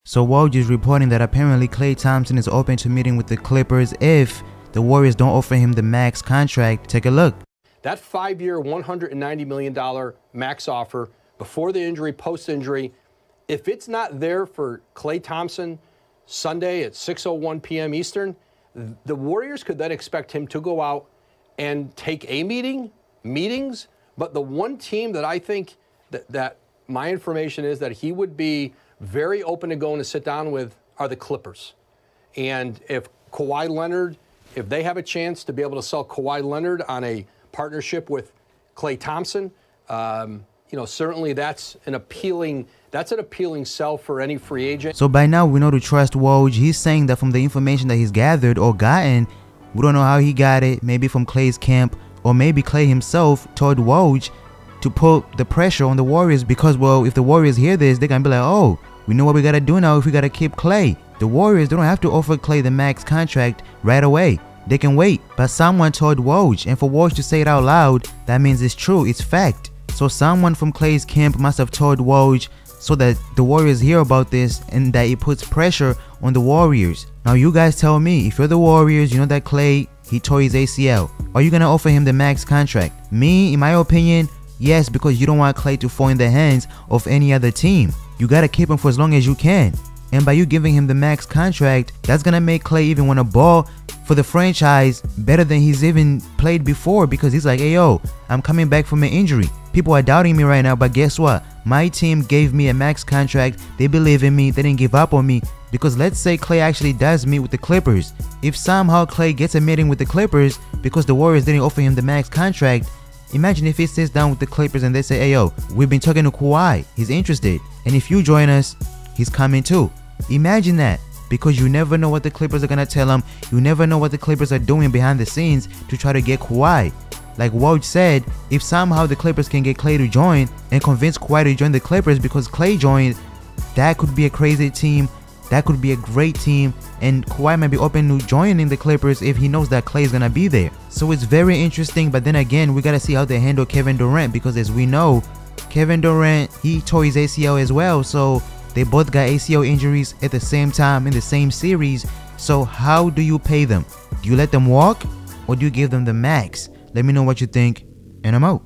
So Woj is reporting that apparently Klay Thompson is open to meeting with the Clippers if the Warriors don't offer him the max contract. Take a look. That 5-year, $190 million max offer before the injury, post-injury, if it's not there for Klay Thompson Sunday at 6:01 p.m. Eastern, the Warriors could then expect him to go out and take a meetings. But the one team that I think that my information is that he would be very open to going to sit down with are the Clippers. And if Kawhi Leonard, if they have a chance to be able to sell Kawhi Leonard on a partnership with Klay Thompson, certainly that's an appealing sell for any free agent. So by now we know to trust Woj. He's saying that from the information that he's gathered or gotten, we don't know how he got it, maybe from Klay's camp, or maybe Klay himself told Woj to put the pressure on the Warriors because, well, if the Warriors hear this, they're gonna be like, oh, we know what we gotta do now if we gotta keep Klay. The Warriors, they don't have to offer Klay the max contract right away. They can wait. But someone told Woj, and for Woj to say it out loud, that means it's true, it's fact. So someone from Klay's camp must have told Woj so that the Warriors hear about this and that it puts pressure on the Warriors. Now you guys tell me, if you're the Warriors, you know that Klay, he tore his ACL. Are you gonna offer him the max contract? Me, in my opinion, yes, because you don't want Klay to fall in the hands of any other team. You gotta keep him for as long as you can. And by you giving him the max contract, that's gonna make Klay even want to ball for the franchise better than he's even played before, because he's like, hey yo, I'm coming back from an injury. People are doubting me right now, but guess what? My team gave me a max contract. They believe in me. They didn't give up on me. Because let's say Klay actually does meet with the Clippers. If somehow Klay gets a meeting with the Clippers because the Warriors didn't offer him the max contract, imagine if he sits down with the Clippers and they say, hey yo, we've been talking to Kawhi, he's interested, and if you join us, he's coming too. Imagine that, because you never know what the Clippers are gonna tell him. You never know what the Clippers are doing behind the scenes to try to get Kawhi. Like Woj said, if somehow the Clippers can get Klay to join and convince Kawhi to join the Clippers because Klay joined, that could be a crazy team. That could be a great team, and Kawhi might be open to joining the Clippers if he knows that Klay is gonna be there. So it's very interesting, but then again, we gotta see how they handle Kevin Durant, because as we know, Kevin Durant, he tore his ACL as well, so they both got ACL injuries at the same time in the same series. So how do you pay them? Do you let them walk, or do you give them the max? Let me know what you think, and I'm out.